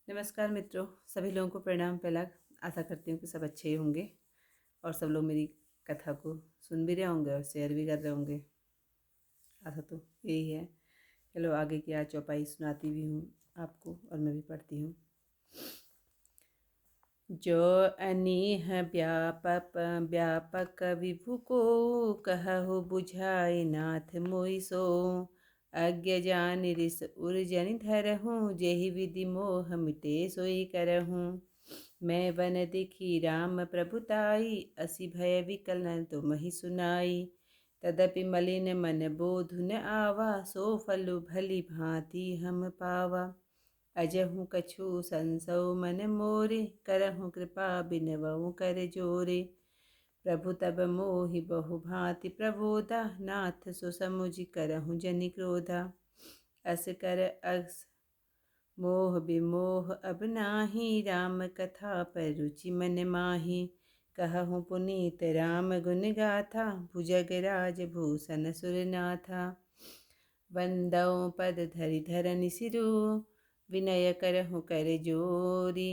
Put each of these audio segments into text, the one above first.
नमस्कार मित्रों, सभी लोगों को प्रणाम। पहला आशा करती हूँ कि सब अच्छे ही होंगे और सब लोग मेरी कथा को सुन भी रहे होंगे और शेयर भी कर रहे होंगे। आशा तो यही है। चलो आगे की आज चौपाई सुनाती भी हूँ आपको और मैं भी पढ़ती हूँ। जो अनीह व्यापक विभु को कहु बुझाई नाथ मोहि सो। अज्ञ जान रिस उर्जन धरहूँ जेहि विधि मोह मिटे सोई करहूँ। मैं बन दिखी राम प्रभुताई असी भय विकल न तुमहि सुनाई। तदपि मलिन मन बोधु न आवा सो फलु भली भांति हम पावा। अजहु कछु संसौ मन मोरे करहु कृपा बिनवउ कर जोरे। प्रभु तब मोहि बहु भांति प्रबोधा नाथ सो समुझ करहु जनि क्रोधा। अस कर अस मोह विमोह अब नाही राम कथा पर रुचि मन माही। कहहु पुनीत राम गुण गाथा भुजग राज भूषण सुरनाथा। वंदौ पद धरि धरनि सिरु विनय करहु कर जोरी।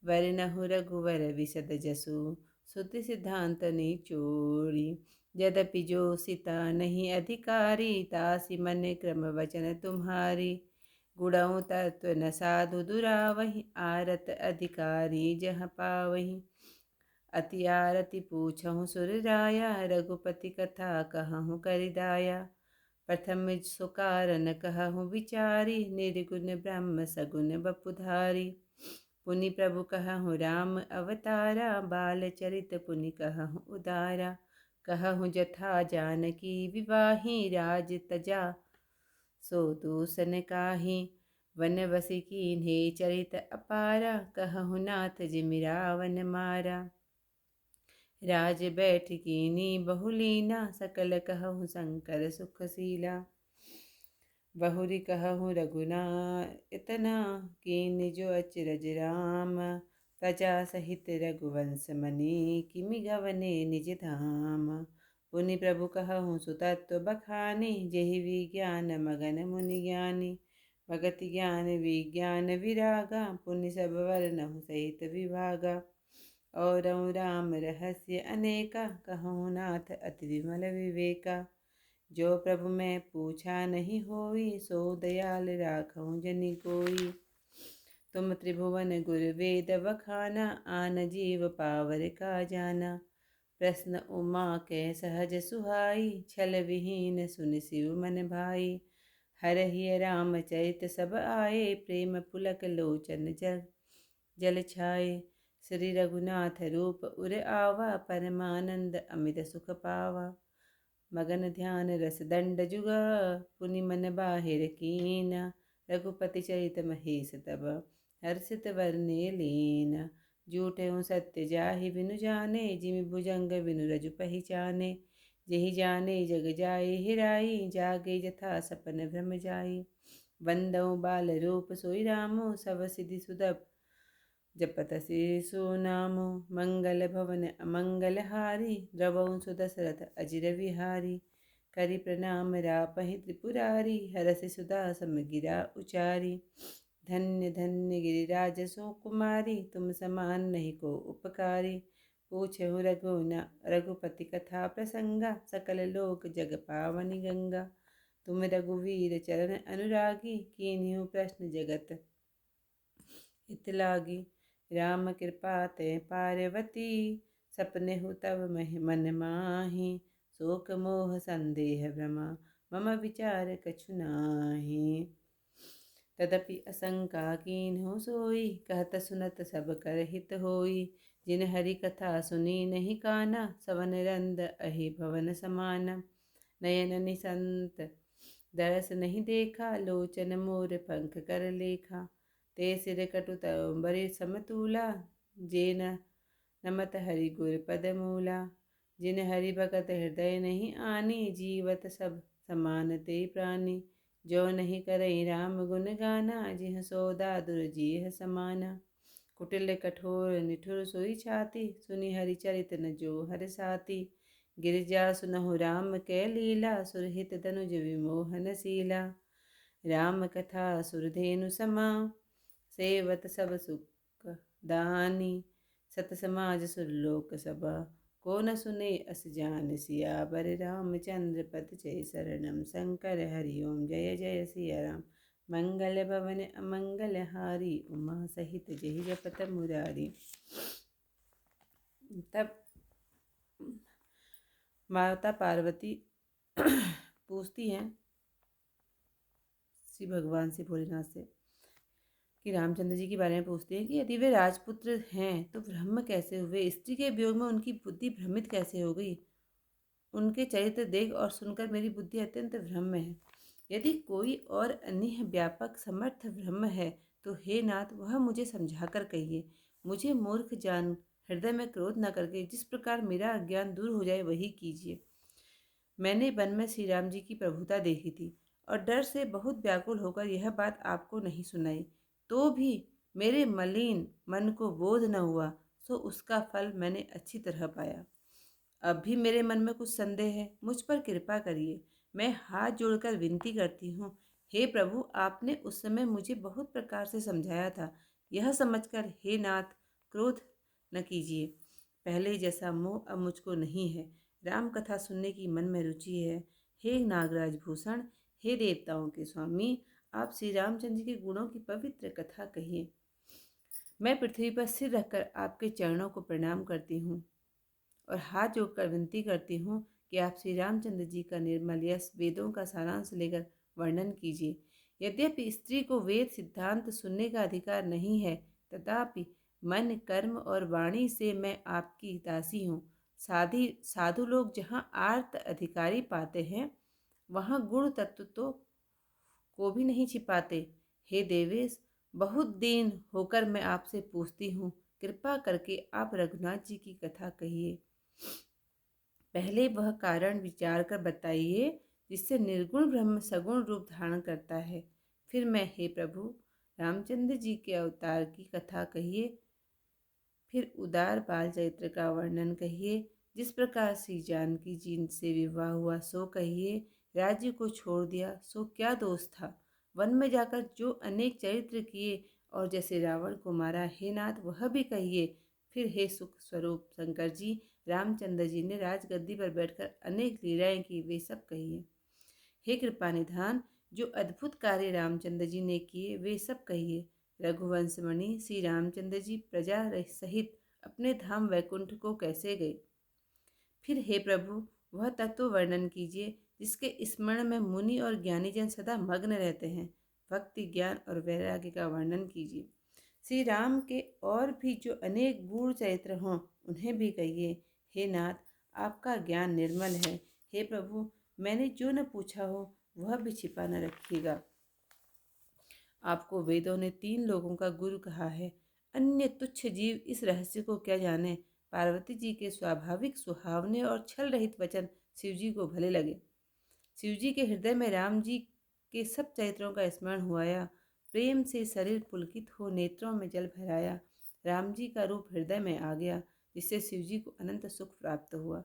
वरनहु रघुवर विशद जसु श्रुति सिद्धांत निचोरी। यद्यपि जो सीता नहीं अधिकारी तासी मन क्रम वचन तुम्हारी। गुणौ तत्व न साधु दुरावहि आरत अधिकारी जह पावहि। अति आरती पूछहु सुर राया रघुपति कथा कहहु करिदाया। प्रथम सुकारण कहहु विचारी निर्गुण ब्रह्म सगुण बपुधारी। पुनि प्रभु कहहु राम अवतारा बाल चरित पुनि कहहु उदारा। कहहु जथा जानकी विवाही राज तजा सो दूषण काहि। वनवसी कीन्हे चरित अपारा कहहु नाथ जिमि रावण मारा। राज बैठ कीनी बहुलीना सकल कहहु शंकर सुखशीला। बहुरी कहहु रघुना इतना कीन जो अचरज राम। प्रजा सहित रघुवंश मनि किमि गवने निज धाम। पुनि प्रभु कहहु सुतत्व बखानी जेहि विज्ञान मगन मुनि ज्ञानी। भगति ज्ञान विज्ञान विरागा पुनि सब वर्णहु सहित विभागा। और राम रहस्य अनेका कहहु नाथ अति विमल विवेका। जो प्रभु मैं पूछा नहीं होई सो दयाल राखहु जनि कोई। तुम त्रिभुवन गुर वेद बखाना आन जीव पावर का जाना। प्रश्न उमा कै सहज सुहाई छल विहीन सुनि शिव मन भाई। हरहि रामचरित सब आए प्रेम पुलक लोचन जल छाए। श्री रघुनाथ रूप उर आवा परमानंद अमित सुख पावा। मगन ध्यान रस दंड जुगा पुनि मन बाहिर कीना। रघुपति चरित महेश तब हर्षित वर्णे लीना। झूठे सत्य जाहि बिनु जाने जिमि भुजंग बिनु रजु पहिचाने। जेहि जाने जग जाए हिराई जागे जथा सपन भ्रम जाई। वंदौ बाल रूप सोई रामो सब सिद्धि सुदप जपत शिशु नामो। मंगल भवन अमंगल हारी द्रवौ सुदशरथ अजिर विहारी। करि प्रणाम रापहि त्रिपुरारी हरषि सुधा समगिरा उचारी। धन्य धन्य गिरिराज सो कुमारी तुम समान नहीं को उपकारी। पूछहु रघुपति कथा प्रसंगा सकल लोक जग पावनी गंगा। तुम रघुवीर चरण अनुरागी कीन्हु प्रश्न जगत हित लागी। राम कृपा ते पार्वती सपनेहु तब मन माही। शोक मोह संदेह भ्रमा मम विचार कछु नाही। तदपि असंका कीन्हु सोई कहत सुनत सब कर हित होई। जिन हरि कथा सुनी नहीं काना सवन रंद अहि भवन समाना। नयन निसंत दरस नहीं देखा लोचन मोर पंख कर लेखा। ते सिर कटु बरि समतूला जेन नमत हरि गुर पद मूला। जिन हरि भगत हृदय नहीं आनी जीवत सब समान ते प्राणी। जो नहीं करई राम गुण गाना जिह सोदा दुर्जीह समाना। कुटिल कठोर निठुर सोई छाती सुनि हरि चरित न जो हर साती। गिरिजा सुनहु राम कै लीला सुरहित धनुज विमोहन शीला। राम कथा सुरधेनु समा सेवत सब सुख दानी। सत समाज सुरलोक सभा, को न सुने अस जान सियावर। रामचंद्र पद जय शरणम, शंकर हरिओम जय जय सिया राम। मंगल भवन अमंगल हारी, उमा सहित जहि जपत मुरारी। तब माता पार्वती पूछती हैं श्री भगवान से, भोलेनाथ से, कि रामचंद्र जी के बारे में पूछते हैं कि यदि वे राजपुत्र हैं तो ब्रह्म कैसे हुए, स्त्री के वियोग में उनकी बुद्धि भ्रमित कैसे हो गई। उनके चरित्र देख और सुनकर मेरी बुद्धि अत्यंत भ्रम है। यदि कोई और अन्य व्यापक समर्थ ब्रह्म है तो हे नाथ, वह मुझे समझाकर कहिए। मुझे मूर्ख जान हृदय में क्रोध न करके जिस प्रकार मेरा अज्ञान दूर हो जाए वही कीजिए। मैंने वन में श्री राम जी की प्रभुता देखी थी और डर से बहुत व्याकुल होकर यह बात आपको नहीं सुनाई, तो भी मेरे मलिन मन को बोध न हुआ, सो उसका फल मैंने अच्छी तरह पाया। अब भी मेरे मन में कुछ संदेह है, मुझ पर कृपा करिए। मैं हाथ जोड़कर विनती करती हूँ, हे प्रभु, आपने उस समय मुझे बहुत प्रकार से समझाया था, यह समझकर हे नाथ क्रोध न कीजिए। पहले जैसा मोह अब मुझको नहीं है। राम कथा सुनने की मन में रुचि है। हे नागराज भूषण, हे देवताओं के स्वामी, आप श्री रामचंद्र जी के गुणों की पवित्र कथा कहिए। मैं पृथ्वी पर सिर रखकर आपके चरणों को प्रणाम करती हूँ और हाथ जोड़कर विनती करती हूँ कि आप श्री रामचंद्र जी का निर्मल यश वेदों का सारांश लेकर वर्णन कीजिए। यद्यपि स्त्री को वेद सिद्धांत सुनने का अधिकार नहीं है, तथापि मन कर्म और वाणी से मैं आपकी दासी हूँ। साधु लोग जहाँ आर्त अधिकारी पाते हैं, वहाँ गुण तत्व तो को भी नहीं छिपाते। हे देवेश, बहुत दिन होकर मैं आपसे पूछती हूँ, कृपा करके आप रघुनाथ जी की कथा कहिए। पहले वह कारण विचार कर बताइए जिससे निर्गुण ब्रह्म सगुण रूप धारण करता है। फिर मैं, हे प्रभु, रामचंद्र जी के अवतार की कथा कहिए। फिर उदार बाल चरित्र का वर्णन कहिए। जिस प्रकार श्री जानकी जी से विवाह हुआ सो कहिए। राज्य को छोड़ दिया सो क्या दोष था। वन में जाकर जो अनेक चरित्र किए और जैसे रावण को मारा, हे नाथ वह भी कहिए। फिर हे सुख स्वरूप शंकर जी, रामचंद्र जी ने राजगद्दी पर बैठकर अनेक लीलाएं की, वे सब कहिए। हे कृपा निधान, जो अद्भुत कार्य रामचंद्र जी ने किए वे सब कहिए। रघुवंशमणि श्री रामचंद्र जी प्रजा सहित अपने धाम वैकुंठ को कैसे गए। फिर हे प्रभु, वह तत्व वर्णन कीजिए जिसके स्मरण में मुनि और ज्ञानीजन सदा मग्न रहते हैं। भक्ति, ज्ञान और वैराग्य का वर्णन कीजिए। श्री राम के और भी जो अनेक गूढ़ चरित्र हों उन्हें भी कहिए। हे नाथ, आपका ज्ञान निर्मल है। हे प्रभु, मैंने जो न पूछा हो वह भी छिपा न रखिएगा। आपको वेदों ने 3 लोगों का गुरु कहा है, अन्य तुच्छ जीव इस रहस्य को क्या जाने। पार्वती जी के स्वाभाविक सुहावने और छल रहित वचन शिव जी को भले लगे। शिव जी के हृदय में राम जी के सब चरित्रों का स्मरण हुआया। प्रेम से शरीर पुलकित हो नेत्रों में जल भराया। राम जी का रूप हृदय में आ गया, जिससे शिव जी को अनंत सुख प्राप्त हुआ।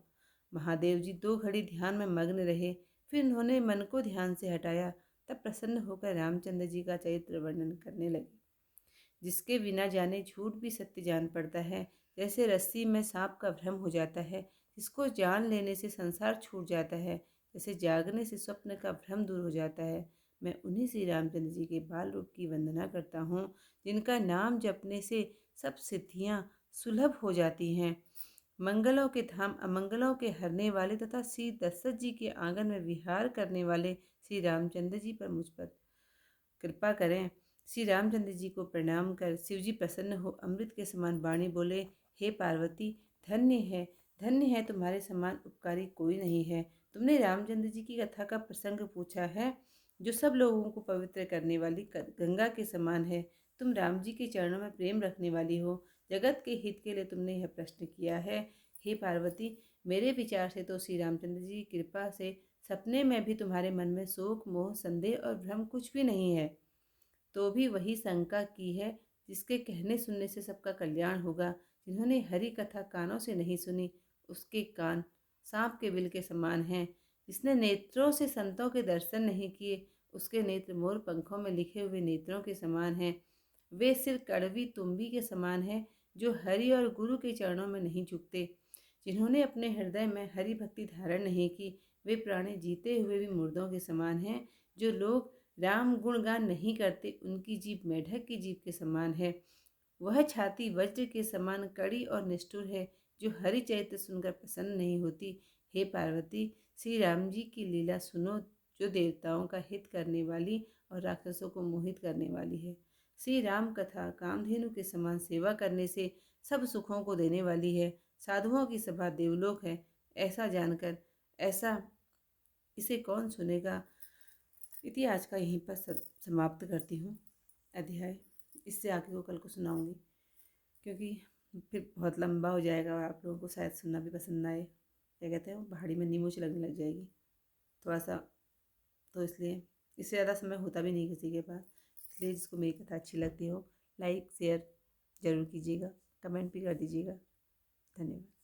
महादेव जी 2 घड़ी ध्यान में मग्न रहे, फिर उन्होंने मन को ध्यान से हटाया। तब प्रसन्न होकर रामचंद्र जी का चरित्र वर्णन करने लगे। जिसके बिना जाने झूठ भी सत्य जान पड़ता है, जैसे रस्सी में सांप का भ्रम हो जाता है। जिसको जान लेने से संसार छूट जाता है, जैसे जागने से स्वप्न का भ्रम दूर हो जाता है। मैं उन्हीं श्री रामचंद्र जी के बाल रूप की वंदना करता हूँ, जिनका नाम जपने से सब सिद्धियाँ सुलभ हो जाती हैं। मंगलों के धाम अमंगलों के हरने वाले तथा श्री दशरथ जी के आंगन में विहार करने वाले श्री रामचंद्र जी पर मुझ पर कृपा करें। श्री रामचंद्र जी को प्रणाम कर शिव जी प्रसन्न हो अमृत के समान वाणी बोले, हे पार्वती, धन्य है तुम्हारे समान उपकारी कोई नहीं है। तुमने रामचंद्र जी की कथा का प्रसंग पूछा है, जो सब लोगों को पवित्र करने वाली गंगा के समान है। तुम राम जी के चरणों में प्रेम रखने वाली हो। जगत के हित के लिए तुमने यह प्रश्न किया है। हे पार्वती, मेरे विचार से तो श्री रामचंद्र जी की कृपा से सपने में भी तुम्हारे मन में शोक, मोह, संदेह और भ्रम कुछ भी नहीं है। तो भी वही शंका की है जिसके कहने सुनने से सबका कल्याण होगा। जिन्होंने हरि कथा कानों से नहीं सुनी, उसके कान सांप के बिल के समान हैं। जिसने नेत्रों से संतों के दर्शन नहीं किए, उसके नेत्र मोर पंखों में लिखे हुए नेत्रों के समान हैं। वे सिर कड़वी तुम्बी के समान है जो हरि और गुरु के चरणों में नहीं झुकते। जिन्होंने अपने हृदय में हरि भक्ति धारण नहीं की, वे प्राणी जीते हुए भी मुर्दों के समान हैं। जो लोग राम गुणगान नहीं करते, उनकी जीभ मेढक की जीभ के समान है। वह छाती वज्र के समान कड़ी और निष्ठुर है, जो हरि चरित्र सुनकर प्रसन्न नहीं होती। हे पार्वती, श्री राम जी की लीला सुनो, जो देवताओं का हित करने वाली और राक्षसों को मोहित करने वाली है। श्री राम कथा कामधेनु के समान सेवा करने से सब सुखों को देने वाली है। साधुओं की सभा देवलोक है, ऐसा जानकर ऐसा इसे कौन सुनेगा। इति आज का यहीं पर समाप्त करती हूँ अध्याय। इससे आगे को कल को सुनाऊंगी, क्योंकि फिर बहुत लंबा हो जाएगा और आप लोगों को शायद सुनना भी पसंद आए। क्या कहते हैं, पहाड़ी में नीमोच लगने लग जाएगी थोड़ा सा, तो इसलिए इससे ज़्यादा समय होता भी नहीं किसी के पास। इसलिए जिसको मेरी कथा अच्छी लगती हो, लाइक शेयर ज़रूर कीजिएगा, कमेंट भी कर दीजिएगा। धन्यवाद।